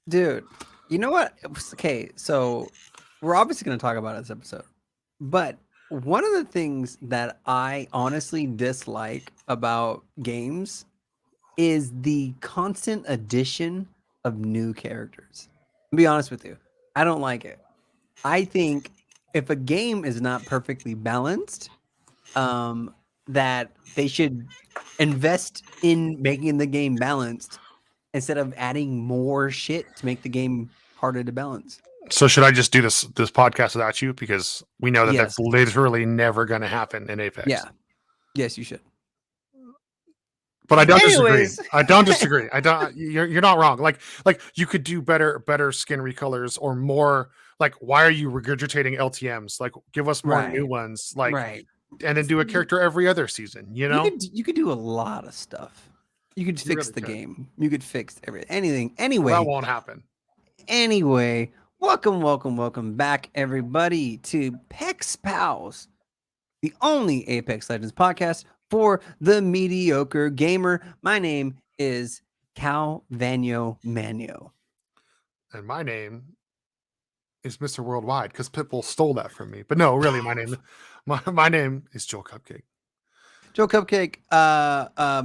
Dude, you know what? Okay, so we're obviously going to talk about this episode, but one of the things that I honestly dislike about games is the constant addition of new characters. To be honest with you, I don't like it. I think if a game is not perfectly balanced, um, that they should invest in making the game balanced instead of adding more shit to make the game harder to balance. So should I just do this podcast without you because we know that that's Yes. literally never going to happen in Apex. Yeah. Yes, you should. But I don't disagree. Anyways. I don't disagree. I don't. You're not wrong. Like you could do better skin recolors or more. Like why are you regurgitating LTMs? Like give us more new Right. ones. Like Right. and then do a character every other season. You know You could do a lot of stuff. You could you fix really the could. game. You could fix anything. Well, that Anyway, won't happen. welcome back, everybody, to Pex Pals, the only Apex Legends podcast for the mediocre gamer. My name is Cal Vanyo Manyo. And my name is Mr. Worldwide because Pitbull stole that from me. But no, really, my name is Joel Cupcake. Joe Cupcake,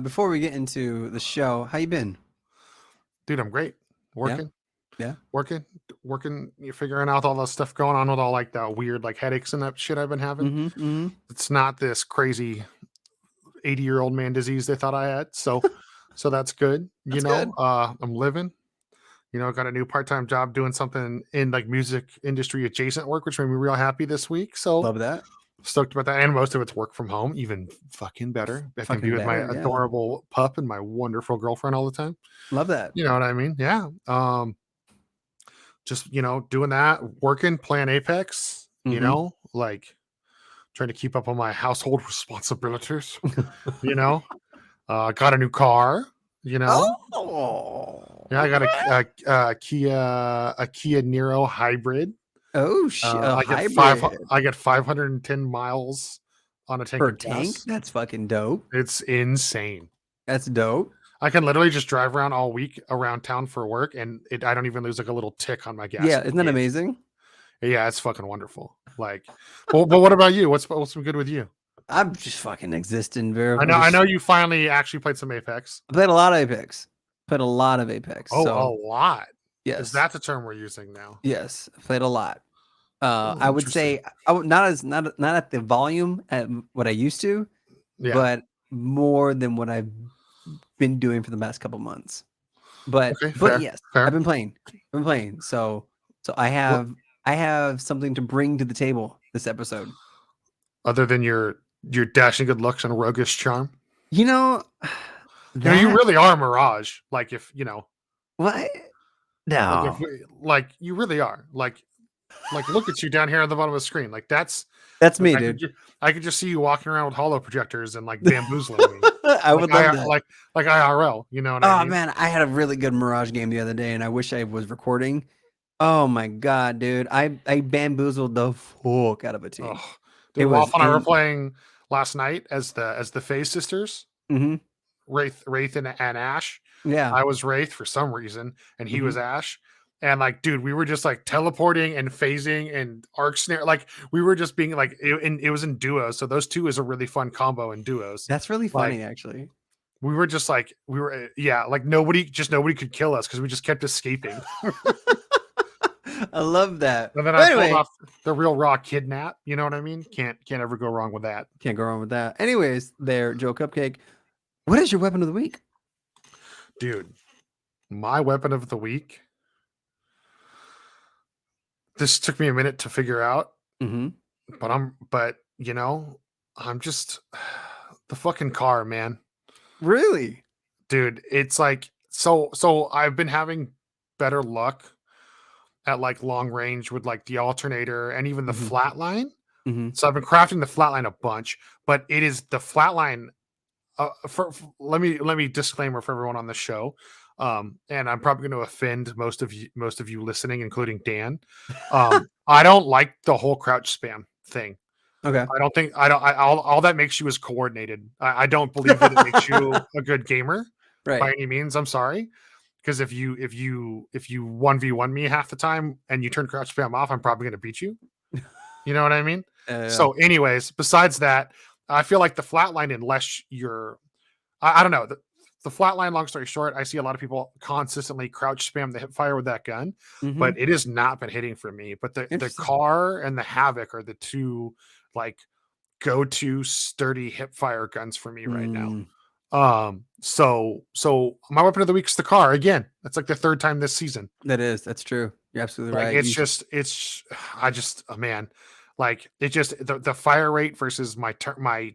before we get into the show, how you been? Dude, I'm great. Working. Yeah. Working. You're figuring out all the stuff going on with all like the weird like headaches and that shit I've been having. Mm-hmm. It's not this crazy 80-year-old man disease they thought I had. So that's good. That's good. I'm living. Got a new part-time job doing something in like music industry adjacent work, which made me real happy this week. So Love that. stoked about that. And most of it's work from home, even fucking better. I can be with my adorable pup and my wonderful girlfriend all the time. Love that. You know what I mean? Yeah. Just doing that, working, playing Apex, like trying to keep up on my household responsibilities. Got a new car. Oh. Yeah, I got a Kia Niro hybrid. Oh shit! I get 510 miles on a tank per of tank. gas. That's fucking dope. It's insane. That's dope. I can literally just drive around all week around town for work, and I don't even lose like a little tick on my gas. Yeah, isn't that amazing? Yeah, it's fucking wonderful. Like, but what about you? What's been good with you? I'm just fucking existing. I know you finally actually played some Apex. I played a lot of Apex. Oh, so, a lot. Yes, is that the term we're using now? Yes, I played a lot. I would say I would not at the volume at what I used to, but more than what I've been doing for the past couple months. But yes, fair. I've been playing. So I have something to bring to the table this episode. Other than your dashing good looks and roguish charm. You really are Mirage. Like if what? No. Like you really are. Like look at you down here on the bottom of the screen. Like that's me, dude. I could just see you walking around with holo projectors and like bamboozling me. I would love that. Like IRL, you know what I mean? Oh man, I had a really good Mirage game the other day and I wish I was recording. Oh my god, dude. I bamboozled the fuck out of a team. Oh, dude, Wolf and I were playing last night as the FaZe sisters. Mm-hmm. Wraith and Ash. Yeah. I was Wraith for some reason and he was Ash. And like, dude, we were just like teleporting and phasing and arc snare. Like we were just being like, it was in duos. So those two is a really fun combo in duos. That's really funny, actually. We were just like, like nobody could kill us because we just kept escaping. I love that. And then I pulled off the real raw kidnap. You know what I mean? Can't ever go wrong with that. Can't go wrong with that. Anyways, there, Joe Cupcake. What is your weapon of the week? Dude, my weapon of the week. This took me a minute to figure out. Mm-hmm. But I'm just the fucking car, man. Really? Dude, it's like so I've been having better luck at like long range with like the alternator and even the flatline. Mm-hmm. So I've been crafting the flatline a bunch, but it is the flatline. Let me disclaimer for everyone on the show. And I'm probably going to offend most of you listening, including Dan. I don't like the whole crouch spam thing. Okay. All that makes you is coordinated. I don't believe that it makes you a good gamer by any means. I'm sorry. because if you 1v1 me half the time and you turn crouch spam off, I'm probably gonna beat you. You know what I mean? Yeah. So, anyways, besides that, I feel like the flatline, unless you're, I don't know, the flatline. Long story short, I see a lot of people consistently crouch spam the hip fire with that gun, Mm-hmm. but it has not been hitting for me. But the Interesting. car and the Havoc are the two like go-to sturdy hip fire guns for me right now. Mm, So my weapon of the week is the car again. That's like the third time this season. that's true. You're absolutely Like right. I just oh man, like it just the fire rate versus my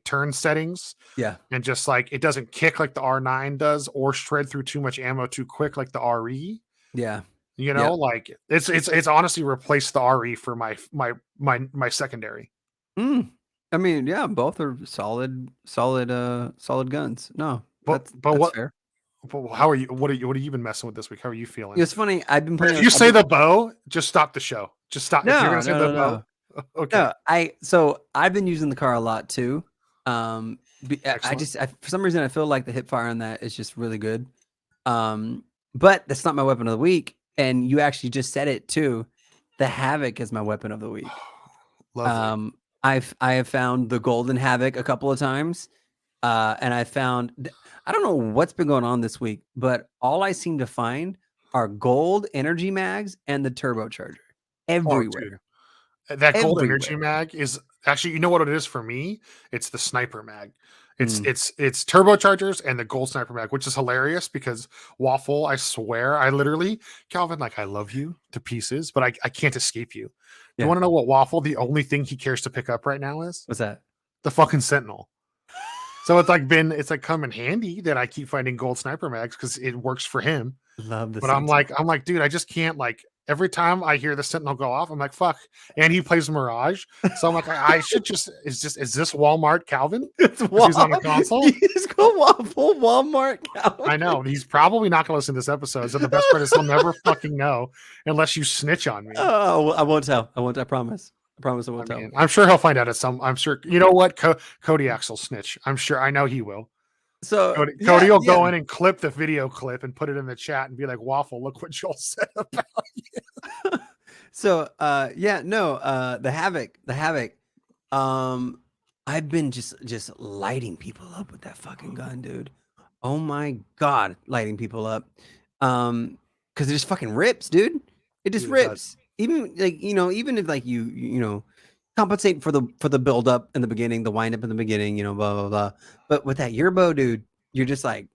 turn settings, Yeah. and just like it doesn't kick like the R9 does or shred through too much ammo too quick like the RE. Yeah. You know, Yep. like it's honestly replaced the RE for my secondary. Mm. I mean, yeah, both are solid guns. No, But that's what? fair. But how are you? What have you been messing with this week? How are you feeling? It's funny. I've been playing. If you say the bow, just stop the show. Just stop. If you're No, gonna say no, the no, bow, no. okay, So I've been using the car a lot too. excellent. For some reason I feel like the hip fire on that is just really good. But that's not my weapon of the week. And you actually just said it too. The Havoc is my weapon of the week. Lovely. I have found the golden Havoc a couple of times. And I don't know what's been going on this week, but all I seem to find are gold energy mags and the turbocharger Oh, dude, everywhere. that gold energy Everywhere. mag is actually, you know what it is for me? It's the sniper mag. It's Mm, it's turbochargers and the gold sniper mag, which is hilarious because Waffle, I swear, I literally, Calvin, like I love you to pieces, but I can't escape you. You yeah. want to know what Waffle, the only thing he cares to pick up right now is? What's that? The fucking Sentinel. So it's like come in handy that I keep finding gold sniper mags because it works for him. Love the But Sentinel. I'm like, dude, I just can't like every time I hear the Sentinel go off, I'm like, fuck. And he plays Mirage. So I'm like, I should is this Walmart Calvin? It's Because he's on the console. He's go waffle Walmart I Calvin. know. He's probably not gonna listen to this episode. So the best part is he'll never fucking know unless you snitch on me. Oh, well, I won't tell. I won't. I promise. I promise I I won't tell. mean, I'm sure he'll find out at some. I'm sure you know what? Kodiak's will snitch. I'm sure I know he will. So Cody yeah, will yeah. go in and clip the video clip and put it in the chat and be like, Waffle, look what Joel said about So yeah, no, the Havoc. Um, I've been just lighting people up with that fucking gun, dude. Oh my god, lighting people up. Because it just fucking rips, dude. It just Dude, it does. rips. Even like even if like you compensate for the build up in the beginning, the wind up in the beginning, blah blah blah. But with that Yerbo, dude, you're just like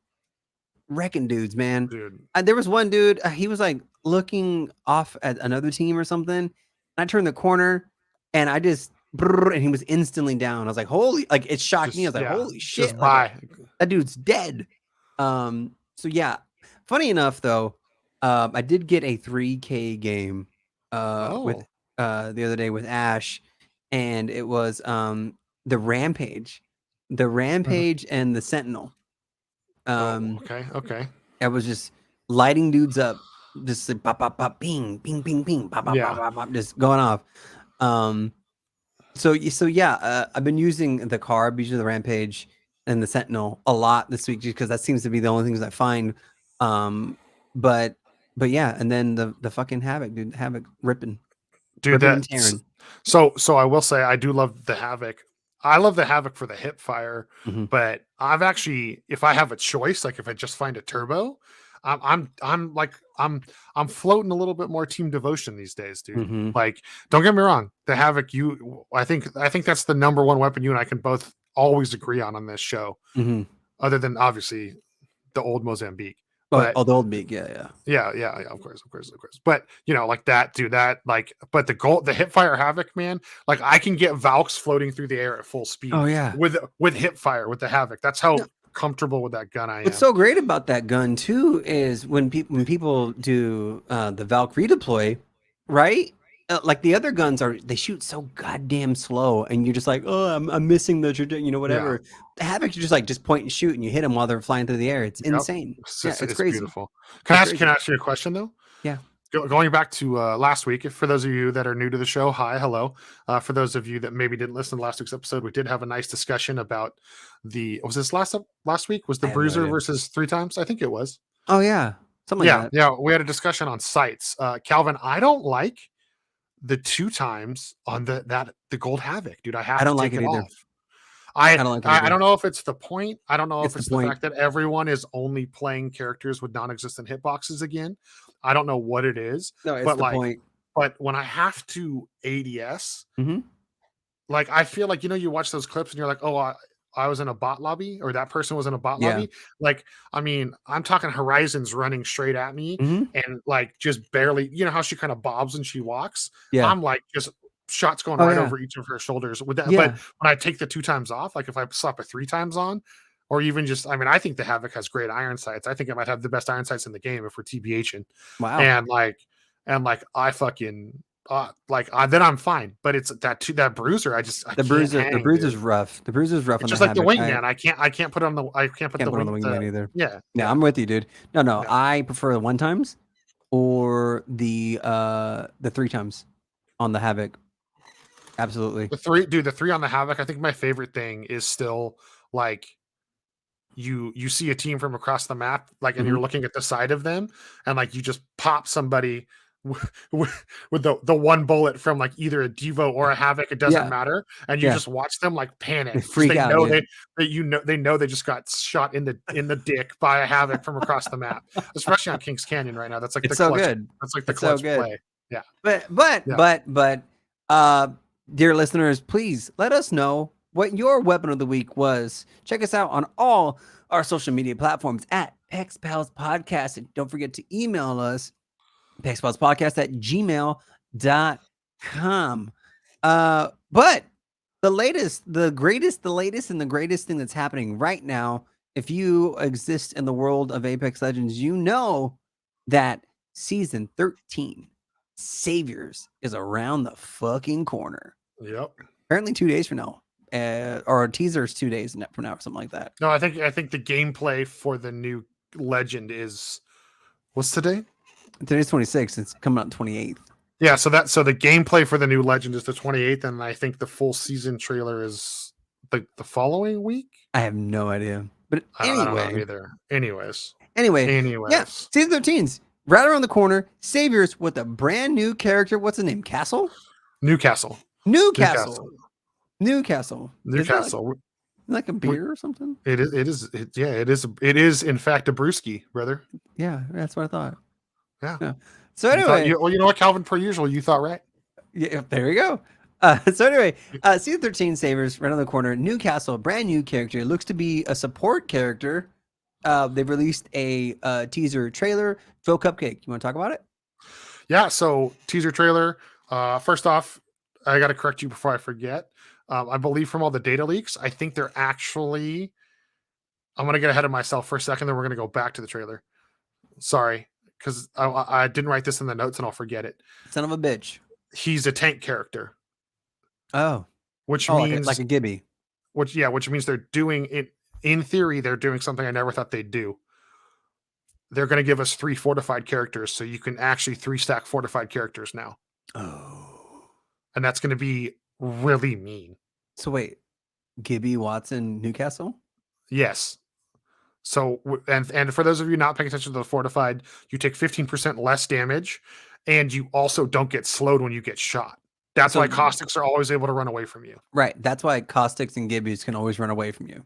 wrecking dudes, man. Dude. There was one dude, he was like looking off at another team or something. And I turned the corner and I just and he was instantly down. I was like, holy, like it shocked me. I was like, holy shit, just like buy. that dude's dead. So yeah. Funny enough though, I did get a 3K game with Oh, the other day with Ash, and it was the Rampage. The Rampage and the Sentinel. oh, Um okay. I was just lighting dudes up, just like pop, pop, pop, ping, ping, ping, ping, pop, pop, pop, Yeah, pop, pop, just going off. So yeah, I've been using the car, using the Rampage and the Sentinel a lot this week, just because that seems to be the only things I find. Um, but but yeah, and then the fucking Havoc, dude, Havoc dude. ripping and That's tearing. so. I will say I do love the Havoc. I love the Havoc for the hip fire, Mm-hmm. but I've actually, if I have a choice, like if I just find a turbo, I'm floating a little bit more team devotion these days, dude. Mm-hmm. Like, don't get me wrong, the Havoc. I think that's the number one weapon you and I can both always agree on this show, Mm-hmm. other than obviously the old Mozambique. Oh, But the old beak, yeah. yeah, of course. But like that, dude, but the hip fire Havoc, man, like I can get Valks floating through the air at full speed Oh yeah. with hip fire with the Havoc. That's how comfortable with that gun I am. What's so great about that gun too is when people do the Valk redeploy, right? Like the other guns they shoot so goddamn slow, and you're just like, oh, I'm missing the whatever. The Havoc, you just point and shoot, and you hit them while they're flying through the air. It's insane. Yeah, it's crazy. Beautiful. Can I ask you a question though? Yeah. Going back to last week, for those of you that are new to the show, hi, hello. For those of you that maybe didn't listen to last week's episode, we did have a nice discussion about was this last week? Was the Bruiser versus 3 times? I think it was. Oh yeah. something like that. Yeah. We had a discussion on sites. Calvin, I don't like the 2 times on the gold havoc, dude. I have I to don't like take it it either. off. I don't like it I either. don't know if it's the point. I don't know It's if the it's the point. fact that everyone is only playing characters with non-existent hitboxes again. I don't know what it is, No, it's but the point. but when I have to ADS, Mm-hmm. like I feel like you watch those clips and you're like, oh, I was in a bot lobby, or that person was in a bot Yeah. lobby. Like, I mean, I'm talking Horizons running straight at me Mm-hmm. and like just barely, how she kind of bobs and she walks. Yeah. I'm like just shots going Oh, right yeah. over each of her shoulders with that. Yeah. But when I take the 2 times off, like if I slap it 3 times on, or even just, I mean, I think the Havoc has great iron sights. I think it might have the best iron sights in the game if we're TBHing. Wow. And like I fucking then I'm fine. But it's that bruiser. I The bruiser. The bruiser's rough. The bruiser's rough. It's on just the like the Havoc. wingman. I can't put on the Can't put on the wingman either. yeah. Yeah, I'm with you, dude. No, No. I prefer the 1 times or the 3 times on the Havoc. Absolutely. The 3 on the Havoc. I think my favorite thing is still like you see a team from across the map, like, and you're looking at the side of them, and like you just pop somebody with the 1 bullet from like either a Devo or a Havoc, it doesn't matter, and you just watch them like panic. They freak out, know dude. they know they just got shot in the dick by a Havoc from across the map, especially on Kings Canyon right now. That's like It's the so clutch. good. That's like the It's so clutch good. play. Yeah. But dear listeners, please let us know what your weapon of the week was. Check us out on all our social media platforms at PEX Pals Podcast. And don't forget to email us, pexpalspodcast@gmail.com. But the latest, the latest, and the greatest thing that's happening right now, if you exist in the world of Apex Legends, you know that season 13 Saviors is around the fucking corner. Yep. Apparently 2 days from now. Or teaser's 2 days from now, or something like that. No, I think the gameplay for the new legend is, what's today? Today's 26th. It's coming out 28th. Yeah, so the gameplay for the new legend is the 28th, and I think the full season trailer is the following week. I have no idea. But anyway, I don't know either. Anyways. Yeah, season 13's right around the corner. Saviors with a brand new character. What's his name? Newcastle. Like a beer or something? It is in fact a brewski, brother. Yeah, that's what I thought. Yeah. So anyway, you know what, Calvin, per usual, you thought right. Yeah, there we go. So anyway, season 13 Savers right on the corner. Newcastle, brand new character. It looks to be a support character. They've released a teaser trailer. Phil Cupcake, you want to talk about it? Yeah. So teaser trailer. First off, I got to correct you before I forget. I believe from all the data leaks, I think they're actually. I'm gonna get ahead of myself for a second, then we're gonna go back to the trailer. Sorry, because I didn't write this in the notes and I'll forget it. Son of a bitch. He's a tank character. Oh, which means like a Gibby. Which means they're doing it. In theory, they're doing something I never thought they'd do. They're going to give us 3 fortified characters, so you can actually 3-stack fortified characters now. Oh, and that's going to be really mean. So wait, Gibby, Watson, Newcastle? Yes. So, and for those of you not paying attention to the fortified, you take 15% less damage, and you also don't get slowed when you get shot. That's why caustics are always able to run away from you. Right. That's why caustics and Gibbies can always run away from you.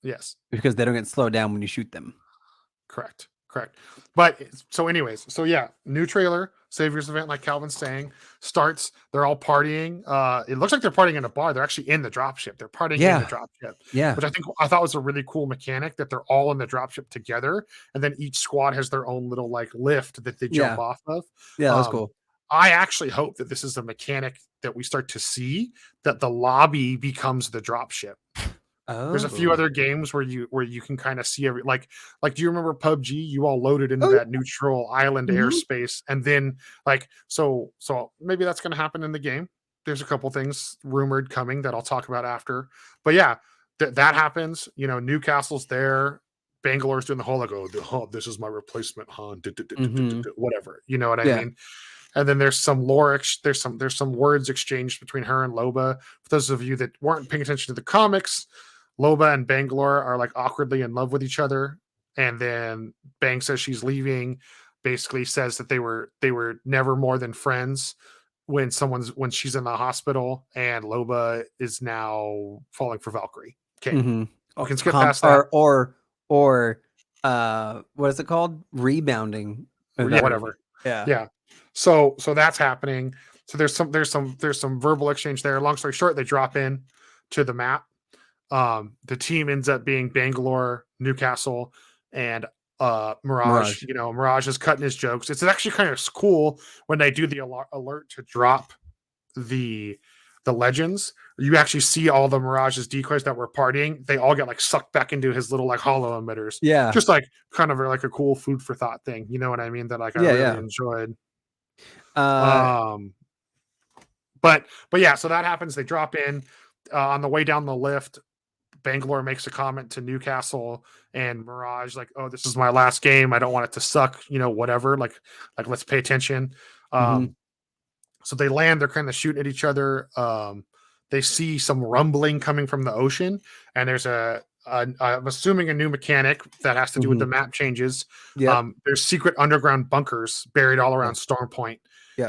Yes. Because they don't get slowed down when you shoot them. Correct. But so anyways, so yeah, new trailer, Saviors event, like Calvin's saying, starts. They're all partying. It looks like they're partying in a bar. They're actually in the dropship. They're partying in the dropship. Yeah. Which I thought was a really cool mechanic, that they're all in the dropship together, and then each squad has their own little like lift that they jump off of. Yeah, that's cool. I actually hope that this is a mechanic that we start to see, that the lobby becomes the dropship. Oh. There's a few other games where you can kind of see every like do you remember PUBG? You all loaded into that neutral island airspace, and then like so maybe that's going to happen in the game. There's a couple things rumored coming that I'll talk about after, but yeah, that happens. You know, Newcastle's there, Bangalore's doing the whole like, oh, this is my replacement, Han, whatever. You know what I mean? And then there's some lore, there's some words exchanged between her and Loba. For those of you that weren't paying attention to the comics, Loba and Bangalore are like awkwardly in love with each other. and then Bang says she's leaving, basically says that they were never more than friends when she's in the hospital, and Loba is now falling for Valkyrie. Okay. Mm-hmm. We can skip past that. Or what is it called? Rebounding. Yeah, whatever. Yeah. Yeah. So that's happening. So there's some verbal exchange there. Long story short, they drop in to the map. The team ends up being Bangalore, Newcastle, and Mirage. You know, Mirage is cutting his jokes. It's actually kind of cool when they do the alert to drop the legends. You actually see all the Mirage's decoys that were partying. They all get like sucked back into his little like hollow emitters. Yeah. Just like kind of like a cool food for thought thing. You know what I mean? That like I really enjoyed. But yeah, so that happens. They drop in on the way down the lift. Bangalore makes a comment to Newcastle and Mirage, like, "Oh, this is my last game. I don't want it to suck. You know, whatever. Like let's pay attention." So they land. They're kind of shooting at each other. They see some rumbling coming from the ocean, and there's I'm assuming a new mechanic that has to do with the map changes. There's secret underground bunkers buried all around Stormpoint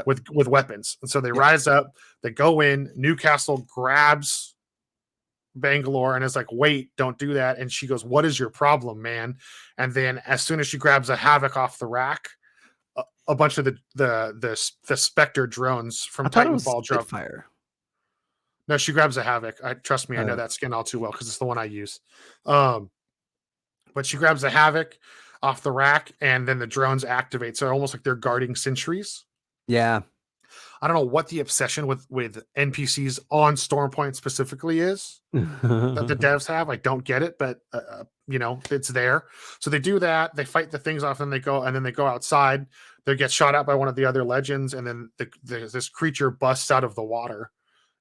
with weapons. And so they rise up, they go in, Newcastle grabs Bangalore and is like, "Wait, don't do that." And she goes, "What is your problem, man?" And then as soon as she grabs a Havoc off the rack, a bunch of the Spectre drones from Titanfall drop fire. No, she grabs a Havoc. Trust me, I know that skin all too well because it's the one I use. But she grabs a Havoc off the rack, and then the drones activate. So almost like they're guarding sentries. Yeah. I don't know what the obsession with NPCs on Stormpoint specifically is that the devs have. I don't get it, but you know, it's there. So they do that. They fight the things off, and then they go outside. They get shot at by one of the other legends, and then this creature busts out of the water.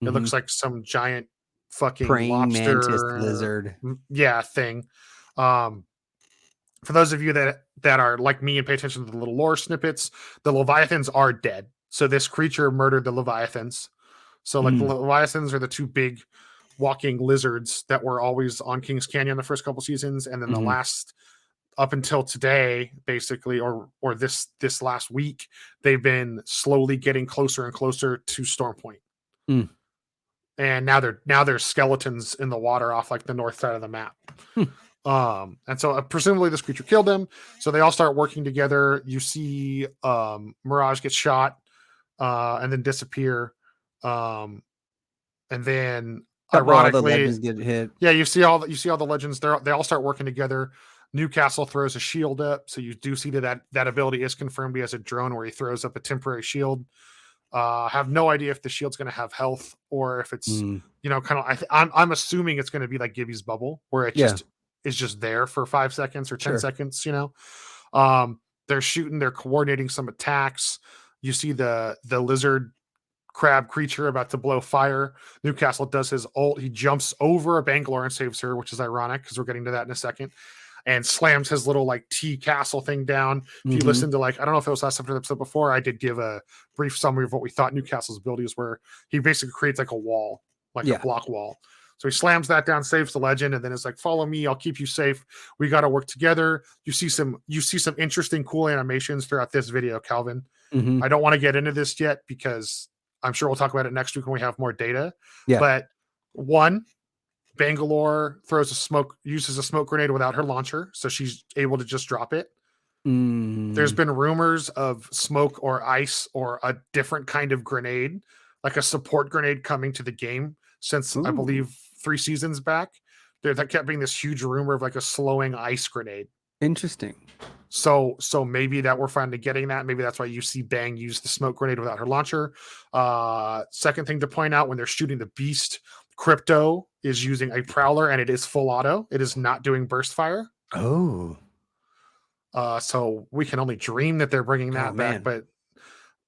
It looks like some giant fucking praying lobster mantis lizard. Yeah, thing. For those of you that are like me and pay attention to the little lore snippets, the Leviathans are dead. So this creature murdered the Leviathans. So like the Leviathans are the two big walking lizards that were always on King's Canyon the first couple seasons, and then the last up until today, basically, or this last week, they've been slowly getting closer and closer to Stormpoint. And now they're skeletons in the water off like the north side of the map. And so presumably this creature killed them. So they all start working together. You see Mirage get shot and then disappear. And then ironically, all the legends get hit. Yeah, you see all the legends. They all start working together. Newcastle throws a shield up, so you do see that ability is confirmed. He has a drone where he throws up a temporary shield. Have no idea if the shield's going to have health or if it's you know, kind of. I'm assuming it's going to be like Gibby's bubble, where it just is just there for 5 seconds or 10 seconds. You know, they're shooting, they're coordinating some attacks. You see the lizard crab creature about to blow fire. Newcastle does his ult. He jumps over a Bangalore and saves her, which is ironic because we're getting to that in a second. And slams his little like T castle thing down. If you listen to like, I don't know if it was last episode before, I did give a brief summary of what we thought Newcastle's abilities were. He basically creates like a wall, like a block wall. So he slams that down, saves the legend, and then it's like, "Follow me, I'll keep you safe. We got to work together." You see some interesting, cool animations throughout this video, Calvin. I don't want to get into this yet because I'm sure we'll talk about it next week when we have more data. Yeah. But one, Bangalore uses a smoke grenade without her launcher, so she's able to just drop it. There's been rumors of smoke or ice or a different kind of grenade, like a support grenade, coming to the game since I believe 3 seasons back. That kept being this huge rumor of like a slowing ice grenade. Interesting. So maybe that we're finally getting that. Maybe that's why you see Bang use the smoke grenade without her launcher. Second thing to point out, when they're shooting the beast, Crypto is using a Prowler, and it is full auto. It is not doing burst fire. Oh. So we can only dream that they're bringing that back, but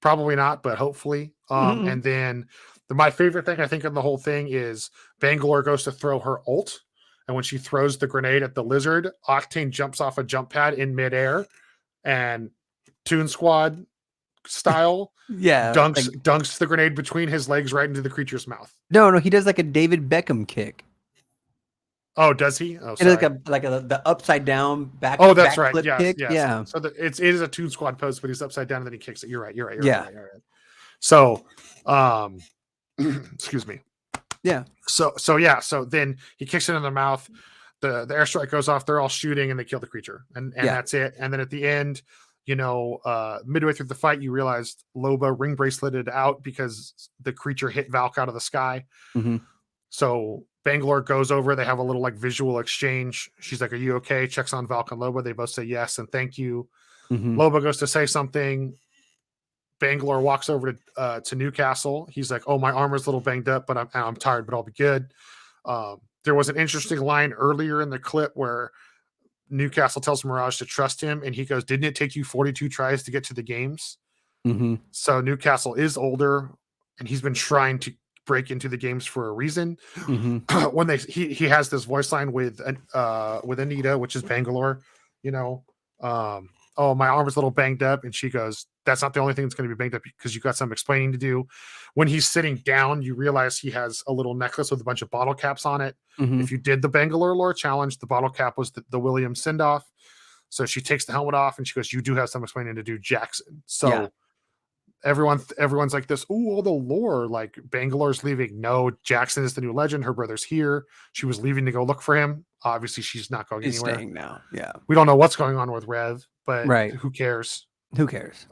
probably not, but hopefully. And then my favorite thing I think in the whole thing is Bangalore goes to throw her ult. And when she throws the grenade at the lizard, Octane jumps off a jump pad in midair and Toon Squad style dunks the grenade between his legs right into the creature's mouth. No, he does like a David Beckham kick. Oh, does he? Oh, And it's sorry. like the upside down Oh, that's right. backflip Yes, kick. yes. Yeah. So it is a Toon Squad post, but he's upside down and then he kicks it. You're right. You're right. You're right. You're Yeah. right. You're right. So, excuse me. Yeah. So yeah. So then he kicks it in the mouth. The airstrike goes off. They're all shooting and they kill the creature, and Yeah. that's it. And then at the end, midway through the fight, you realized Loba ring braceleted out because the creature hit Valk out of the sky. Mm-hmm. So Bangalore goes over. They have a little like visual exchange. She's like, "Are you okay?" Checks on Valk and Loba. They both say yes and thank you. Mm-hmm. Loba goes to say something. Bangalore walks over to Newcastle. He's like, "Oh, my armor's a little banged up, but I'm tired, but I'll be good." There was an interesting line earlier in the clip where Newcastle tells Mirage to trust him, and he goes, "Didn't it take you 42 tries to get to the games?" Mm-hmm. So Newcastle is older, and he's been trying to break into the games for a reason. Mm-hmm. When he has this voice line with Anita, which is Bangalore, oh, my arm is a little banged up, and she goes, "That's not the only thing that's going to be banged up because you got some explaining to do." When he's sitting down, you realize he has a little necklace with a bunch of bottle caps on it. Mm-hmm. If you did the Bangalore lore challenge, the bottle cap was the William send off. So she takes the helmet off and she goes, "You do have some explaining to do, Jackson." So Yeah. everyone's like this, "Ooh, all the lore, like Bangalore's leaving." No, Jackson is the new legend. Her brother's here. She was leaving to go look for him. Obviously, she's not going He's anywhere. staying now. Yeah. We don't know what's going on with Rev, but Right. who cares? Who cares?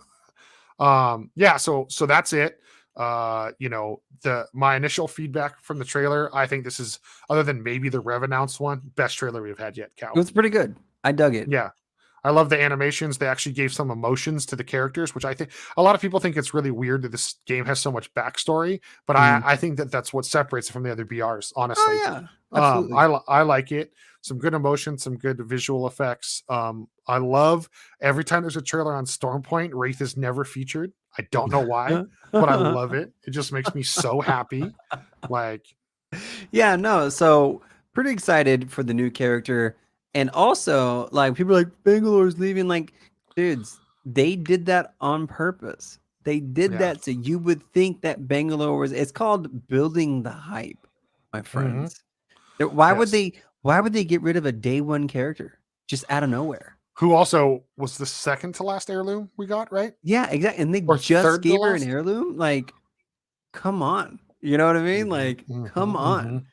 Yeah, so that's it. My initial feedback from the trailer, I think this is, other than maybe the Rev announced one, best trailer we've had yet, Cal. It was pretty good. I dug it. Yeah. I love the animations. They actually gave some emotions to the characters, which I think a lot of people think it's really weird that this game has so much backstory, but I think that that's what separates it from the other BRs, honestly. Oh yeah, absolutely. I like it. Some good emotion, some good visual effects. I love every time there's a trailer on Stormpoint, Wraith is never featured. I don't know why, but I love it. It just makes me so happy. Like, yeah, no. So pretty excited for the new character. And also, like, people are like, Bangalore's leaving. Like, dudes, they did that on purpose. They did that so you would think that Bangalore was. It's called building the hype, my friends. Why would they get rid of a day one character just out of nowhere? Who also was the second to last heirloom we got, right? Yeah, exactly. And they just gave her an heirloom. Like, come on. You know what I mean? Like, come on.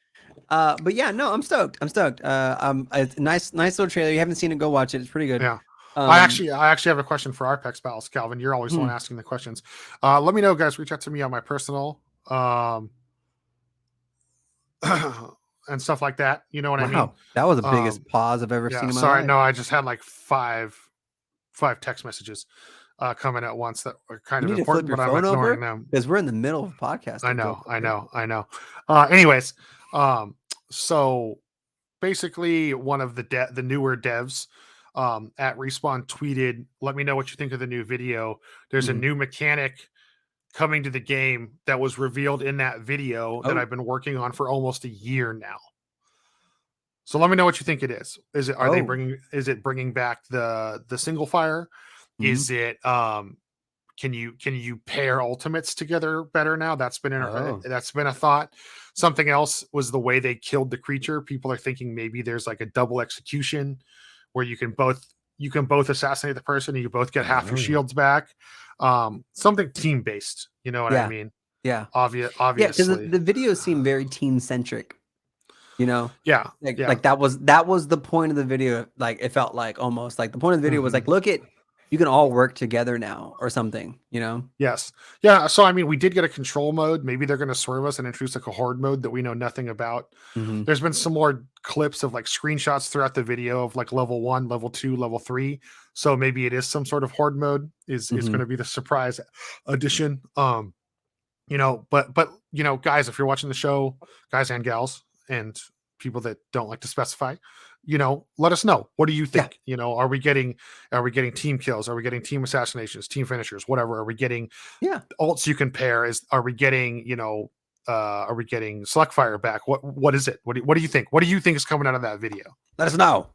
But yeah, no, I'm stoked. It's a nice little trailer. You haven't seen it, go watch it. It's pretty good. Yeah. I actually have a question for our Pex pals, Calvin. You're always the one asking the questions. Let me know, guys. Reach out to me on my personal and stuff like that. You know what I mean? That was the biggest pause I've ever seen in my life. No, I just had like five text messages coming at once that were kind of important, but I'm ignoring them because we're in the middle of a podcast. I know. Anyways, so basically, one of the newer devs at Respawn tweeted, "Let me know what you think of the new video. There's a new mechanic coming to the game that was revealed in that video that I've been working on for almost a year now. So let me know what you think it is. Is it bringing back the single fire? Is it can you pair ultimates together better now? That's been a thought. Something else was the way they killed the creature. People are thinking maybe there's like a double execution where you can both assassinate the person and you both get half your shields back. Something team based, you know what I mean? Yeah. Obviously. Yeah, because the videos seem very team centric. You know? Yeah. Like that was the point of the video. Like it felt like almost like the point of the video was like, look at, you can all work together now or something, you know? Yes. Yeah. So, I mean, we did get a control mode. Maybe they're going to swerve us and introduce like a horde mode that we know nothing about. There's been some more clips of like screenshots throughout the video of like level 1, level 2, level 3. So maybe it is some sort of horde mode is going to be the surprise addition. But guys, if you're watching the show, guys and gals and people that don't like to specify, let us know. What do you think? Are we getting team kills? Are we getting team assassinations, team finishers, whatever? Are we getting ults you can pair? Are we getting select fire back? What is it? What do you think? What do you think is coming out of that video? Let us know.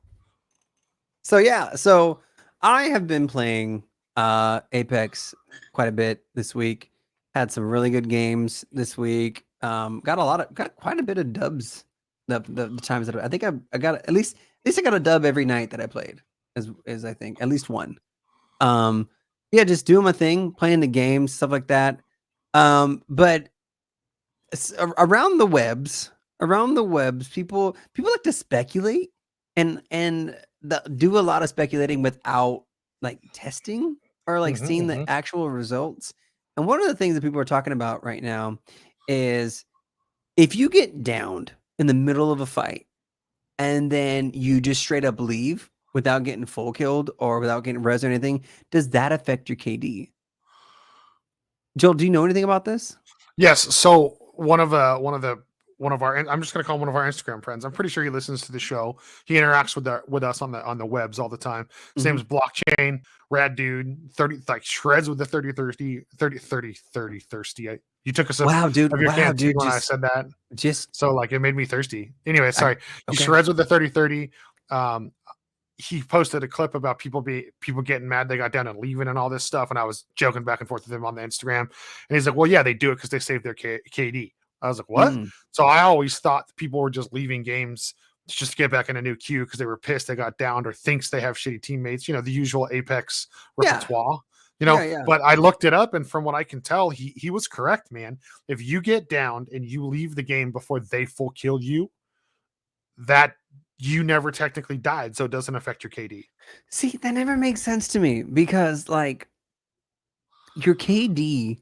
So I have been playing Apex quite a bit this week. Had some really good games this week. Got quite a bit of dubs the times that I think I got at least I got a dub every night that I played. As I think at least one. Yeah, just doing my thing, playing the games, stuff like that. But around the webs, people like to speculate and do a lot of speculating without like testing or like seeing the actual results. And one of the things that people are talking about right now is if you get downed in the middle of a fight and then you just straight up leave without getting full killed or without getting res or anything, does that affect your KD? Joel, do you know anything about this? Yes. So one of our I'm just gonna call him one of our Instagram friends. I'm pretty sure he listens to the show. He interacts with us on the webs all the time. His name's Blockchain, rad dude, 30 like shreds with the 30 thirsty. You took a sip Wow, dude. of your Wow, canteen dude. when I said that. Just So like it made me thirsty. Anyway, sorry. He okay. shreds with the 30-30. He posted a clip about people getting mad they got down and leaving and all this stuff, and I was joking back and forth with him on the Instagram, and he's like, well, yeah, they do it because they save their KD. I was like, what? So I always thought people were just leaving games just to get back in a new queue because they were pissed they got downed or thinks they have shitty teammates, the usual Apex repertoire. But I looked it up, and from what I can tell, he was correct, man. If you get downed and you leave the game before they full kill you, that you never technically died, so it doesn't affect your KD. See, that never makes sense to me because like your KD,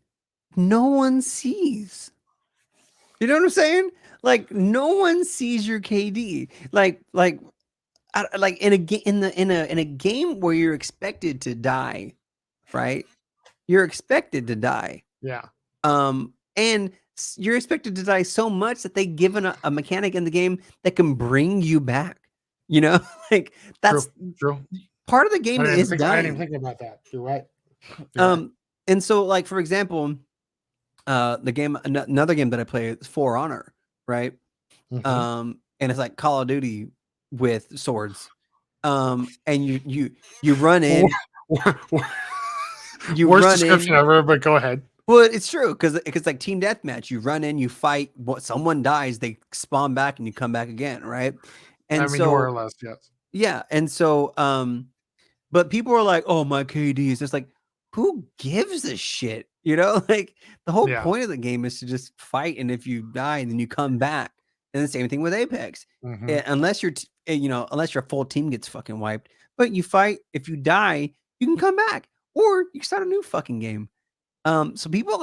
no one sees. You know what I'm saying? Like no one sees your KD. Like in a game where you're expected to die, right? You're expected to die. Yeah. And you're expected to die so much that they've given a mechanic in the game that can bring you back. Like that's true. Part of the game is dying. I didn't even think about that. You're right. And so like for example, another game that I play is For Honor, right? And it's like Call of Duty with swords. And you run in. Worst description ever, but go ahead. Well, it's true because it's like team deathmatch. You run in, you fight. Someone dies, they spawn back, and you come back again, right? And so more or less, yes. Yeah, and so but people are like, "Oh, my KD is just like." Who gives a shit? Like the whole point of the game is to just fight, and if you die, then you come back. And the same thing with Apex, unless unless your full team gets fucking wiped. But you fight. If you die, you can come back, or you can start a new fucking game. So people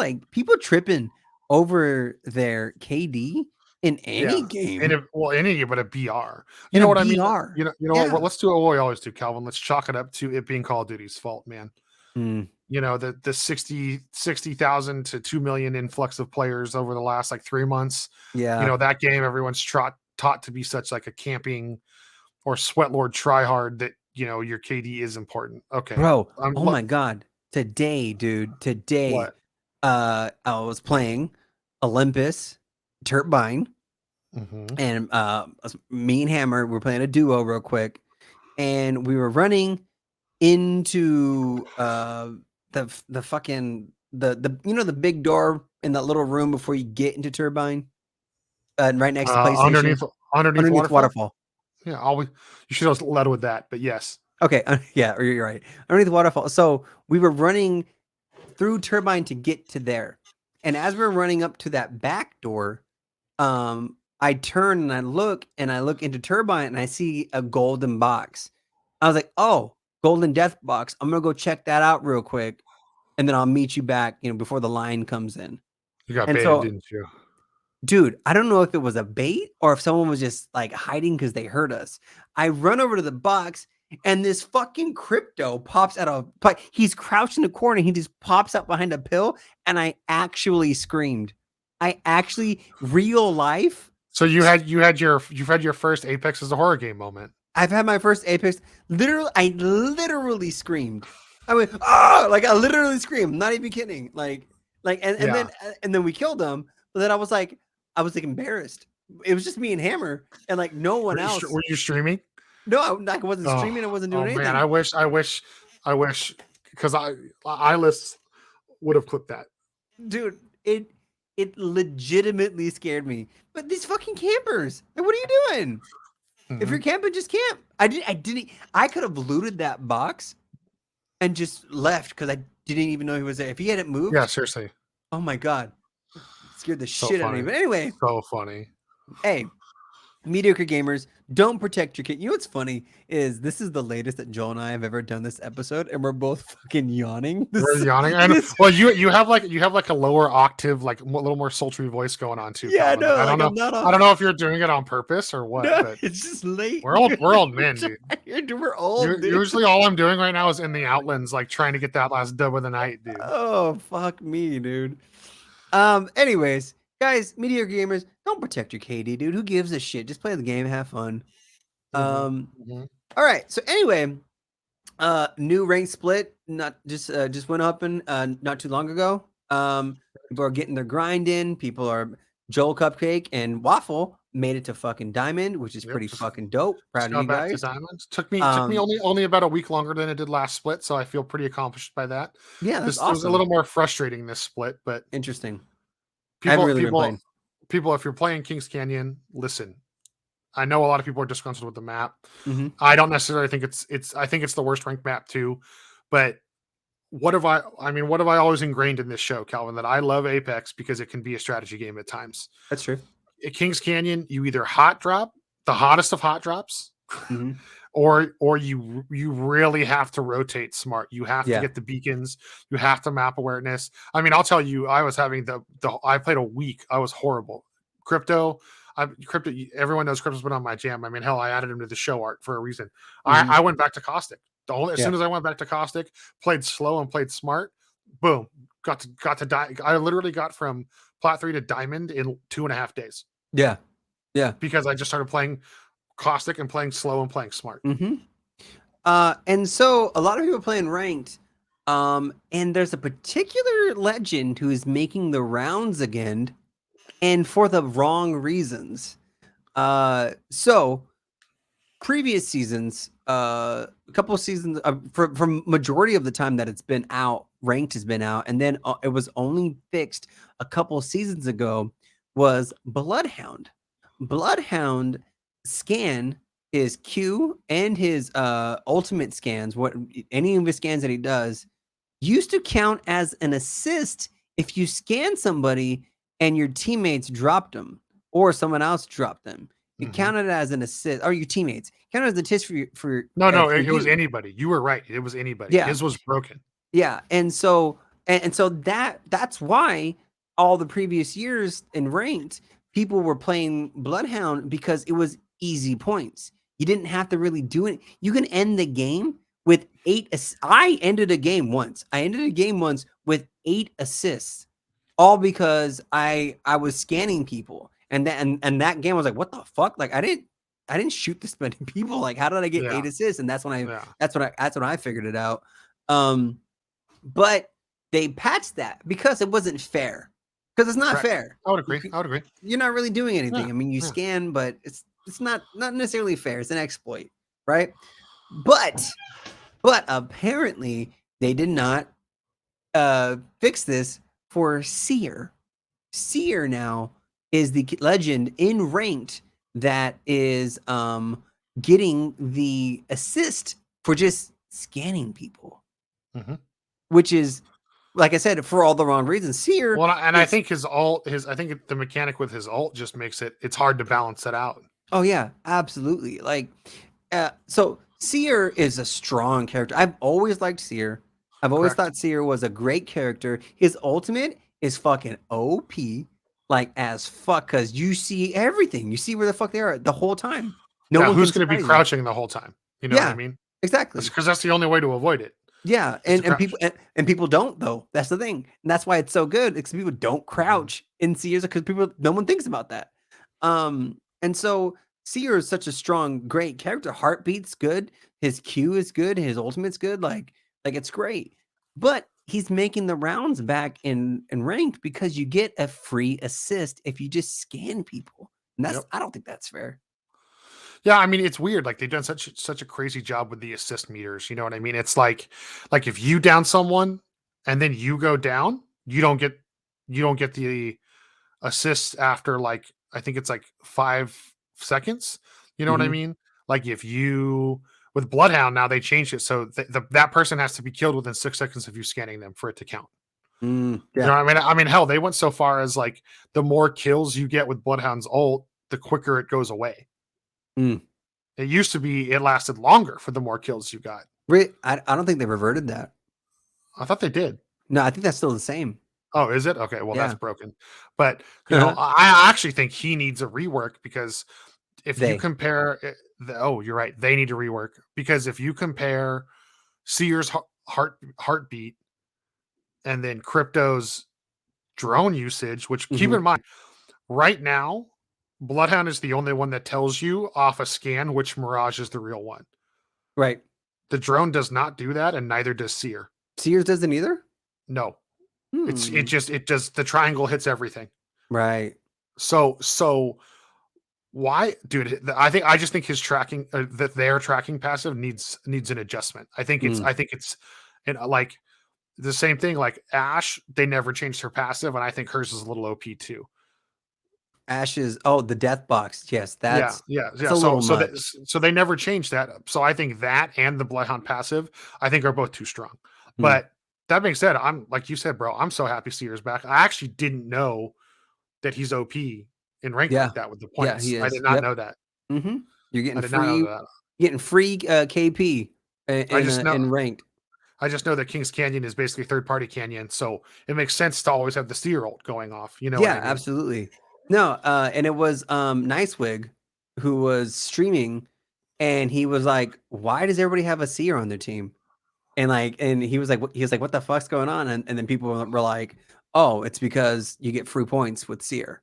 tripping over their KD in any game. Any game, but a BR. You know what I mean? You know what? Well, let's do what we always do, Calvin. Let's chalk it up to it being Call of Duty's fault, man. The 60,000 to 2 million influx of players over the last like 3 months. Yeah. That game, everyone's taught to be such like a camping or sweatlord tryhard that your KD is important. Okay, bro. Oh my god. Today, dude. What? I was playing Olympus Turbine, and me and Hammer were playing a duo real quick, and we were running into the fucking the big door in that little room before you get into Turbine, right next to PlayStation, underneath waterfall. Yeah, you should have led with that, but yes. Okay, yeah, you're right. Underneath the waterfall. So we were running through Turbine to get to there, and as we're running up to that back door, I turn and I look into Turbine and I see a golden box. I was like, "Oh, golden death box. I'm gonna go check that out real quick, and then I'll meet you back, before the line comes in." You got baited, didn't you? Dude, I don't know if it was a bait or if someone was just like hiding because they heard us. I run over to the box and this fucking crypto pops out of. He's crouched in the corner. He just pops up behind a pill, and I actually screamed. Real life. So you've had your first Apex as a horror game moment. I've had my first Apex. I literally screamed. I went, "Ah!" Like I literally screamed. Not even kidding. And then we killed him. But then I was like embarrassed. It was just me and Hammer, and like no one else. Were you streaming? No, I wasn't streaming. I wasn't doing anything. Man, I wish, because I would have clipped that. Dude, It legitimately scared me. But these fucking campers, like, what are you doing? If you're camping, just camp. I could have looted that box and just left because I didn't even know he was there. If he hadn't moved, Yeah, seriously. oh my god, it scared the So shit out of me. funny. But anyway, So funny. hey, mediocre gamers, don't protect your kid. You know what's funny is this is the latest that Joel and I have ever done this episode, and we're both fucking yawning. We're yawning. And well, you have like a lower octave, like a little more sultry voice going on too, yeah, Calvin. no, I don't like know. I'm not I don't know if you're doing it on purpose or what, No, but it's just late. we're old men, dude. We're old, dude. Usually all I'm doing right now is in the outlands, like trying to get that last dub of the night, dude. Oh, fuck me, dude. Anyways, guys, mediocre gamers, don't protect your KD, dude. Who gives a shit? Just play the game, have fun. All right. So anyway, new rank split just went up and not too long ago. People are getting their grind in. People are Joel Cupcake and Waffle made it to fucking Diamond, which is pretty fucking dope. Proud of you back guys. to Diamonds. Took me only about a week longer than it did last split, so I feel pretty accomplished by that. Yeah, that's This awesome. was a little more frustrating this split, but interesting. People, if you're playing Kings Canyon, listen. I know a lot of people are disgruntled with the map. Mm-hmm. I don't necessarily think I think it's the worst ranked map too, but what have I always ingrained in this show, Calvin, that I love Apex because it can be a strategy game at times. That's true. At Kings Canyon, you either hot drop the hottest of hot drops, or you really have to rotate smart. You have to get the beacons. You have to map awareness. I mean, I'll tell you, I was having I played a week. I was horrible. Crypto. Everyone knows Crypto's been on my jam. I mean, hell, I added him to the show art for a reason. I went back to Caustic. As soon as I went back to Caustic, played slow and played smart. Boom, got to die. I literally got from Plat 3 to Diamond in 2.5 days. Yeah, because I just started playing Caustic and playing slow and playing smart. And so a lot of people playing ranked. And there's a particular legend who is making the rounds again, and for the wrong reasons. So previous seasons, a couple of seasons, for majority of the time that it's been out, ranked has been out, and then it was only fixed a couple of seasons ago, was Bloodhound. Bloodhound scan his Q and his ultimate scans, any of his scans that he does, used to count as an assist if you scan somebody and your teammates dropped them or someone else dropped them. It counted as an assist, or your teammates counted as an assist for No, it was anybody. You were right. It was anybody. Yeah. His was broken. Yeah, and so that's why all the previous years in ranked, people were playing Bloodhound because it was easy points. You didn't have to really do it. You can end the game with 8. I ended a game once. With 8 assists, all because I was scanning people, and that game was like, what the fuck? Like I didn't shoot this many people. Like how did I get 8 assists? And that's when I figured it out. But they patched that because it wasn't fair. Because it's not fair. I would agree. You're not really doing anything. I mean, you scan, but it's not necessarily fair. It's an exploit, right? But apparently they did not fix this for Seer. Seer now is the legend in ranked that is getting the assist for just scanning people. Which is, like I said, for all the wrong reasons. Seer. Well, and I think I think the mechanic with his ult just makes it's hard to balance it out. Oh yeah, absolutely. Like, so Seer is a strong character. I've always liked Seer. I've always thought Seer was a great character. His ultimate is fucking OP, like as fuck, because you see everything. You see where the fuck they are the whole time. Who's going to be crouching the whole time? You know what I mean? Exactly. Because that's the only way to avoid it. Yeah, and people don't though. That's the thing, and that's why it's so good. Because people don't crouch in Seers because no one thinks about that. And so Seer is such a strong, great character. Heartbeat's good. His Q is good. His ultimate's good. Like it's great. But he's making the rounds back in ranked because you get a free assist if you just scan people, and that's I don't think that's fair. Yeah, I mean, it's weird. Like they've done such a crazy job with the assist meters. You know what I mean? It's like if you down someone and then you go down, you don't get the assists after like I think it's like 5 seconds. You know what I mean? Like if you with Bloodhound now they changed it so that person has to be killed within 6 seconds of you scanning them for it to count. You know what I mean? I mean, hell, they went so far as like the more kills you get with Bloodhound's ult, the quicker it goes away. Mm. It used to be it lasted longer for the more kills you got. I don't think they reverted that. I thought they did. No, I think that's still the same. Oh, is it? Okay, well, that's Yeah. broken. But, you know, I actually think he needs a rework because if you They. compare oh, you're right. They need to rework because if you compare Seer's heartbeat and then Crypto's drone usage, which keep in mind, right now, Bloodhound is the only one that tells you off a scan which Mirage is the real one. Right. The drone does not do that, and neither does Seer. Seers doesn't either? No. Hmm. It does the triangle hits everything. Right. So why, dude? I just think his tracking that their tracking passive needs an adjustment. I think it's and like the same thing. Like Ash, they never changed her passive, and I think hers is a little OP too. Ashes. Oh, the death box. Yes, that's Yeah. a little much. So they never changed that. So I think that and the Bloodhound passive, I think are both too strong. Hmm. But that being said, I'm like you said, bro. I'm so happy Seer's back. I actually didn't know that he's OP in rank Yeah. like that with the Yeah, points. he I is. did not know that. Mm-hmm. You're I did not know that. getting free KP I just know in ranked. I just know that Kings Canyon is basically third party canyon, so it makes sense to always have the Seer ult going off. You know what Yeah, I mean? absolutely. No, and it was Nicewig who was streaming, and he was like, "Why does everybody have a seer on their team?" And he was like, "What the fuck's going on?" And then people were like, "Oh, it's because you get free points with seer."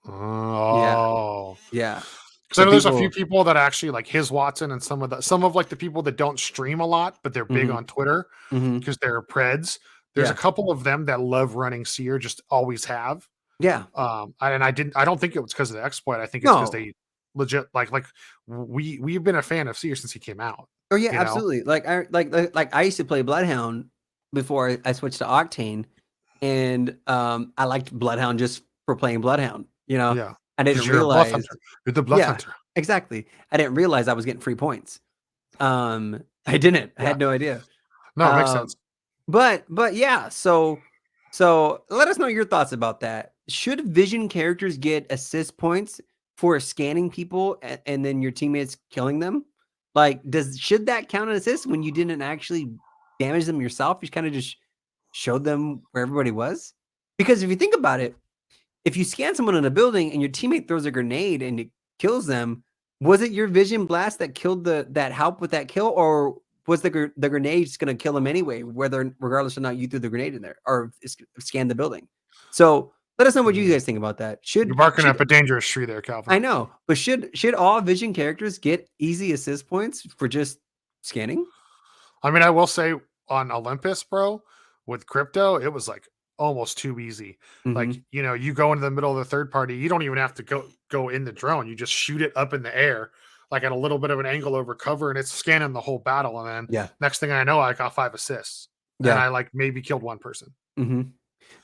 Yeah, Oh. yeah. Because I So know there's a few people, people that actually like his Watson and some of like the people that don't stream a lot, but they're big hmm on Twitter hmm because they're Preds. There's a yeah, couple of them that love running Seer, just always have. yeah. I don't think it was because of the exploit. I think it's because No, they legit like we've been a fan of Seer since he came out. oh yeah, You know? absolutely. Like I used to play Bloodhound before I switched to Octane, and I liked Bloodhound just for playing Bloodhound. Yeah. I Because didn't you're a bluff realize. hunter. You're the bluff Yeah, hunter. exactly. I didn't realize I was getting free points. I didn't. I Yeah. had no idea. No, it makes Um, sense. but yeah. So let us know your thoughts about that. Should Vision characters get assist points for scanning people and then your teammates killing them? Like, should that count as assist when you didn't actually damage them yourself? You kind of just showed them where everybody was. Because if you think about it, if you scan someone in a building and your teammate throws a grenade and it kills them, was it your vision blast that killed that help with that kill, or was the grenade just going to kill them anyway, regardless or not you threw the grenade in there or scanned the building? So let us know what you guys think about that. You're barking up a dangerous tree there, Calvin. I know, but should all vision characters get easy assist points for just scanning? I mean, I will say on Olympus, bro, with crypto, it was like almost too easy. Like, Mm-hmm. you know, you go into the middle of the third party, you don't even have to go in the drone. You just shoot it up in the air, like at a little bit of an angle over cover, and it's scanning the whole battle. And then Yeah, next thing I know, I got 5 assists. And yeah. I like maybe killed one person. Mm-hmm.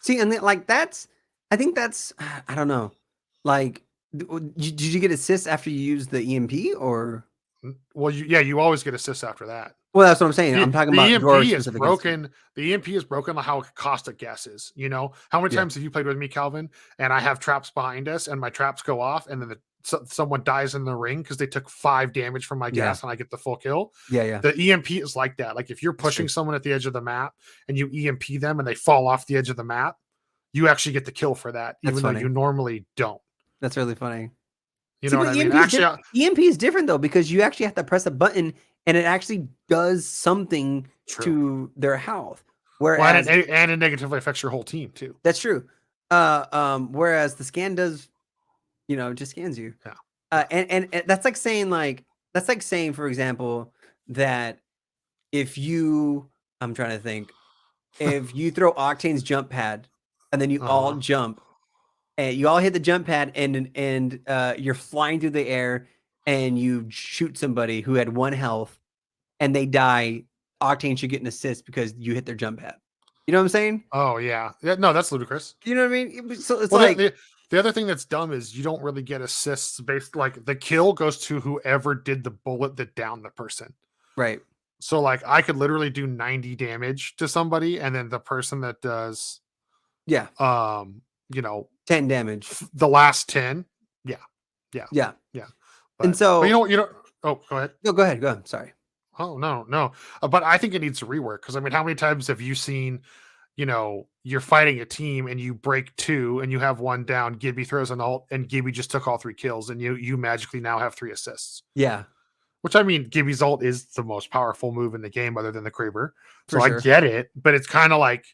See, and then, like I think that's, I don't know. Like, did you get assists after you used the EMP or? Well, you always get assists after that. Well, that's what I'm saying. The, I'm talking the about EMP your is specific instance. broken. The EMP is broken like how caustic gas is. You know, how many Yeah, times have you played with me, Calvin? And I have traps behind us, and my traps go off, and then someone dies in the ring because they took 5 damage from my yeah, gas, and I get the full kill. yeah. The EMP is like that. Like if you're That's true. pushing someone at the edge of the map and you EMP them and they fall off the edge of the map, you actually get the kill for that, That's even though you funny. normally don't. That's really funny. You See, know what but I mean? Actually, EMP is different though because you actually have to press a button and it actually does something true. to their health. Well, Whereas and it negatively affects your whole team too. that's true. Whereas the scan does, just scans you. Yeah. And that's like saying, for example, that if you, I'm trying to think, if you throw Octane's jump pad and then you all Uh-huh. jump and you all hit the jump pad and you're flying through the air and you shoot somebody who had 1 health and they die, Octane should get an assist because you hit their jump pad. You know what I'm saying? Oh yeah. No, that's ludicrous. You know what I mean? So it's Well, like, The other thing that's dumb is you don't really get assists based, like the kill goes to whoever did the bullet that downed the person. Right. So like I could literally do 90 damage to somebody, and then the person that does Yeah. you know, 10 damage. the last 10. Yeah. Yeah. Yeah. Yeah. And But so you know, oh, go ahead. no, go ahead. Go ahead. Sorry. Oh no. But I think it needs to rework, because I mean, how many times have you seen, you're fighting a team and you break 2 and you have 1 down, Gibby throws an ult and Gibby just took all 3 kills, and you magically now have 3 assists. Yeah. Which, I mean, Gibby's ult is the most powerful move in the game other than the Kraber. So For I sure. get it, but it's kind of like,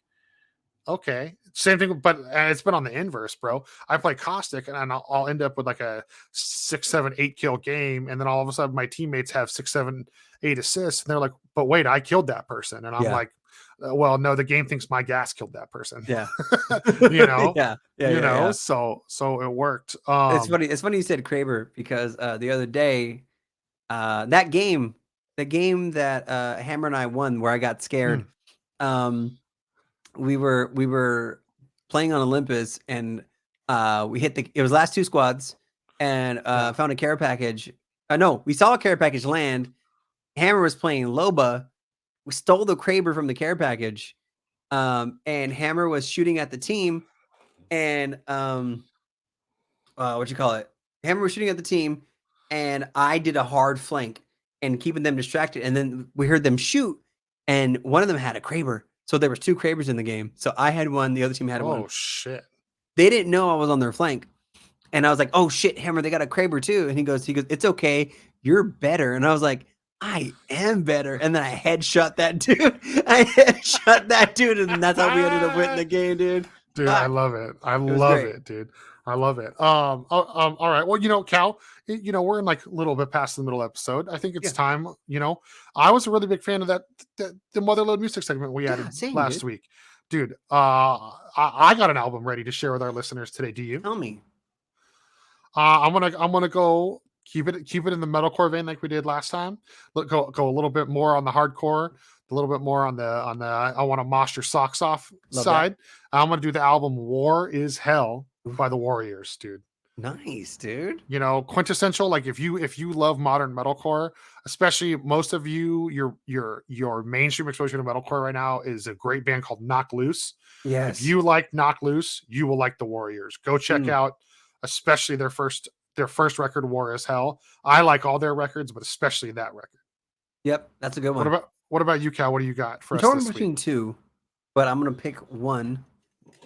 okay, same thing, but it's been on the inverse, bro. I play Caustic and I'll end up with like a 6, 7, 8 kill game, and then all of a sudden my teammates have 6, 7, 8 assists, and they're like, but wait, I killed that person. And I'm Yeah. like, well, no, the game thinks my gas killed that person. Yeah. Yeah. So it worked. It's funny. It's funny you said Kraber, because the other day, that game that Hammer and I won, where I got scared. We were playing on Olympus, and we hit it was last 2 squads, and found a care package. No, we saw a care package land. Hammer was playing Loba. We stole the Kraber from the care package, and Hammer was shooting at the team, and what you call it? Hammer was shooting at the team, and I did a hard flank and keeping them distracted. And then we heard them shoot, and one of them had a Kraber. So there was 2 Krabers in the game. So I had one, the other team had one. Oh shit! They didn't know I was on their flank, and I was like, "Oh shit, Hammer, they got a Kraber too." And he goes, "It's okay, you're better." And I was like, "I am better." And then I headshot that dude. And that's how we ended up winning the game, dude. Dude, I love it. I love it, dude. I love it. All right. Well, Cal, we're in like a little bit past the middle episode. I think it's time. I was a really big fan of the Motherload music segment we added last week, dude. I got an album ready to share with our listeners today. Do you? Tell me. I'm gonna go keep it in the metalcore vein like we did last time. Go a little bit more on the hardcore, a little bit more on the I want to mosh your socks off side. I'm gonna do the album "War Is Hell" by the Warriors, dude. Nice, dude. Quintessential. Like if you love modern metalcore, especially most of your mainstream exposure to metalcore right now is a great band called Knock Loose. Yes. If you like Knock Loose, you will like the Warriors. Go check out, especially their first record, War Is Hell. I like all their records, but especially that record. Yep, that's a good one. What about you, Cal? What do you got for us torn this between week? 2, but I'm gonna pick one.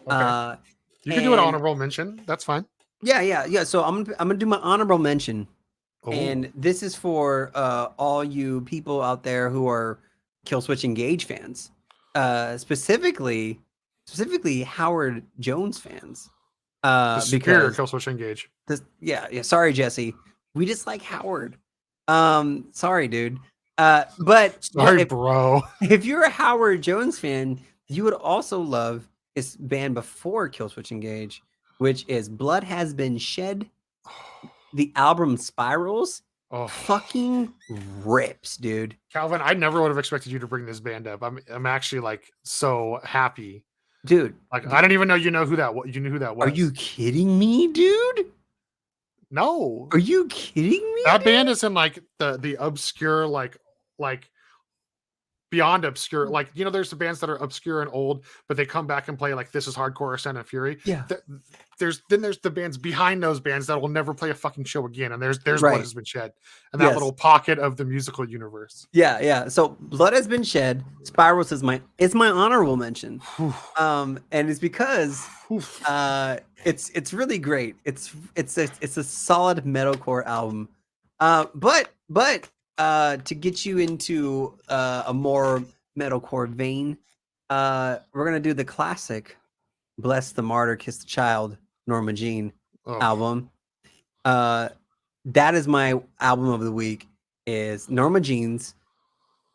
Okay. You can do an honorable mention. That's fine. Yeah. So I'm gonna do my honorable mention, and this is for all you people out there who are Killswitch Engage fans, specifically Howard Jones fans. Superior Killswitch Engage. Sorry, Jesse. We just like Howard. Sorry, dude. But sorry, bro. If you're a Howard Jones fan, you would also love his band before Killswitch Engage, which is Blood Has Been Shed. The album Spirals fucking rips, dude. Calvin, I never would have expected you to bring this band up. I'm actually like so happy, dude. Like I didn't even know you knew who that was. Are you kidding me, dude? No. Are you kidding me? That band is in like the obscure, like beyond obscure. Like, there's the bands that are obscure and old, but they come back and play like This Is Hardcore or Ascent and Fury. Yeah. There's the bands behind those bands that will never play a fucking show again. And there's Blood Has Been Shed, and that little pocket of the musical universe. Yeah. So Blood Has Been Shed. Spirals is my honorable mention. And it's because it's really great. It's a solid metalcore album. But to get you into a more metalcore vein, we're gonna do the classic "Bless the Martyr, Kiss the Child" Norma Jean album. That is my album of the week. Is Norma Jean's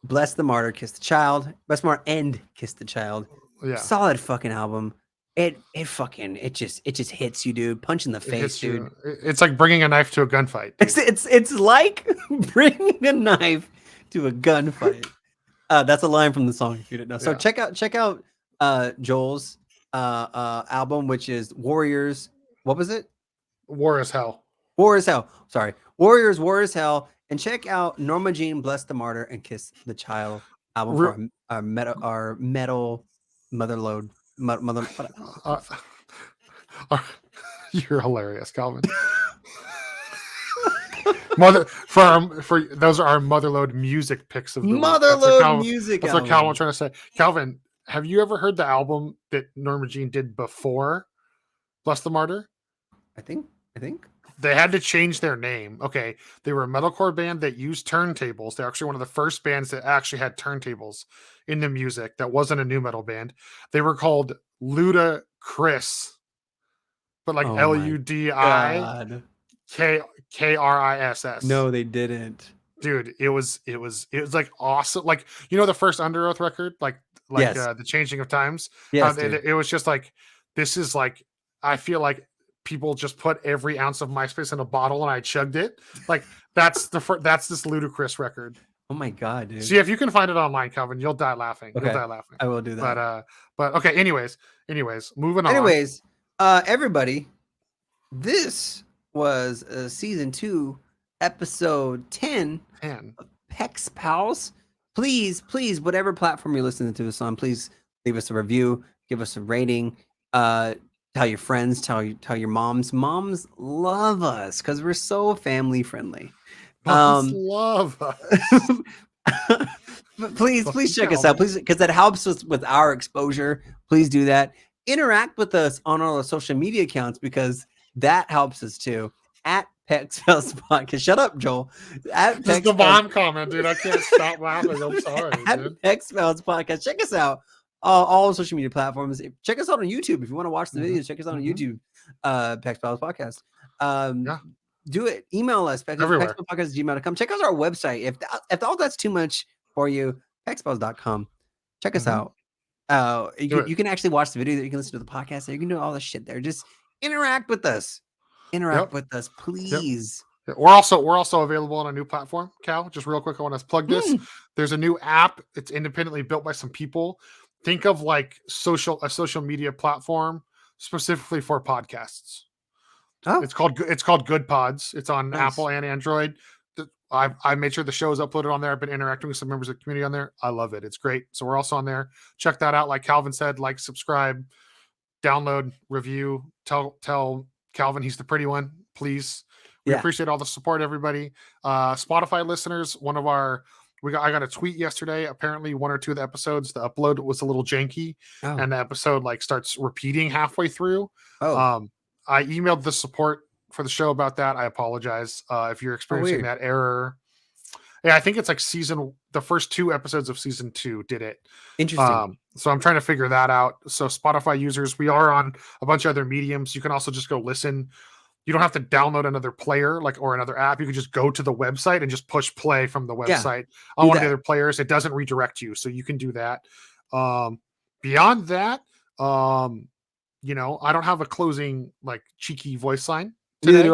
"Bless the Martyr, Kiss the Child." Bless the Martyr and "Kiss the Child." Yeah, solid fucking album. It just hits you, dude. Punch in the face, dude. It's like bringing a knife to a gunfight. It's like bringing a knife to a gunfight. That's a line from the song, if you didn't know. So check out Joel's album, which is Warriors, What was it? War as Hell. War as Hell. Sorry. Warriors, War as Hell. And check out Norma Jean, Bless the Martyr, and Kiss the Child album for our metal Motherload. Mother. You're hilarious, Calvin. For those are our Motherload music picks of the Motherload music. That's what Calvin was trying to say. Calvin, have you ever heard the album that Norma Jean did before Bless the Martyr? I think they had to change their name. Okay, they were a metalcore band that used turntables. They're actually one of the first bands that actually had turntables in the music. That wasn't a new metal band. They were called Ludacris, but like LUDIKRISS. No, they didn't. Dude, it was like awesome. Like, you know, the first Under Oath record, like yes. The Changing of Times. Yes, it was just like, this is like, I feel like people just put every ounce of MySpace in a bottle and I chugged it. Like that's this Ludacris record. Oh my god, dude. See if you can find it online, Calvin. You'll die laughing. Okay. You'll die laughing. I will do that. But okay, anyways, moving on. Anyways, everybody, this was season 2, episode 10 of PEX Pals. Please, whatever platform you're listening to this on, please leave us a review, give us a rating, tell your friends, tell your moms. Moms love us because we're so family friendly. Moms love us. please check us out, please, because that helps us with our exposure. Please do that. Interact with us on all our social media accounts because that helps us too. At PEX Pals Podcast. Shut up, Joel. At Just the bomb comment, dude. I can't stop laughing. I'm sorry. At PEX Pals Podcast. Check us out. All social media platforms. Check us out on YouTube if you want to watch the videos. Check us out on YouTube. PEX Pals Podcast. Do it. Email us. PEXPalsPodcast@gmail.com. Check out our website. If all that's too much for you, PEXPals.com. Check us out. You can actually watch the video. You can listen to the podcast. You can do all this shit there. Just interact with us. With us, please. Yep. We're also available on a new platform. Cal, just real quick, I want to plug this. There's a new app. It's independently built by some people. Think of like a social media platform specifically for podcasts. Oh. It's called Good Pods. It's on Apple and Android. I made sure the show is uploaded on there. I've been interacting with some members of the community on there. I love it. It's great. So we're also on there. Check that out. Like Calvin said, like, subscribe, download, review, tell Calvin he's the pretty one, please. We appreciate all the support, everybody. Spotify listeners, I got a tweet yesterday. Apparently, 1 or 2 of the episodes, the upload was a little janky, and the episode like starts repeating halfway through. I emailed the support for the show about that. I apologize if you're experiencing that error. Yeah, I think it's like the first 2 episodes of season 2 did it. Interesting. So I'm trying to figure that out. So Spotify users, we are on a bunch of other mediums. You can also just go listen. You don't have to download another player or another app. You can just go to the website and just push play from the website on one of the other players. It doesn't redirect you, so you can do that. Beyond that, I don't have a closing like cheeky voice line today. Neither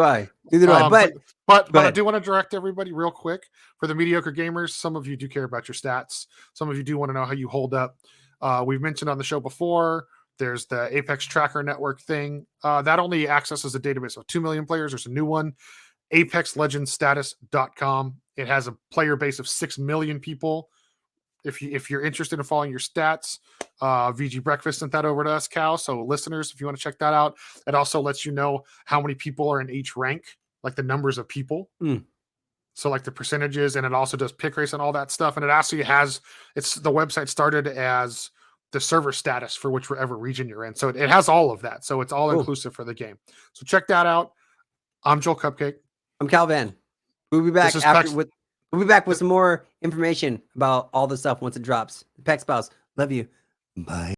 do I. But I do want to direct everybody real quick for the mediocre gamers. Some of you do care about your stats. Some of you do want to know how you hold up. We've mentioned on the show before, there's the Apex Tracker Network thing. That only accesses a database of 2 million players. There's a new one, ApexLegendsStatus.com. It has a player base of 6 million people. If you're interested in following your stats, VG Breakfast sent that over to us, Cal. So listeners, if you want to check that out, it also lets you know how many people are in each rank, like the numbers of people. So like the percentages, and it also does pick race and all that stuff. And it actually the website started as the server status for whichever region you're in. So it has all of that. So it's all inclusive for the game. So check that out. I'm Joel Cupcake. I'm Calvin. We'll be back we'll be back with some more information about all the stuff once it drops. PEX Pals. Love you. Bye.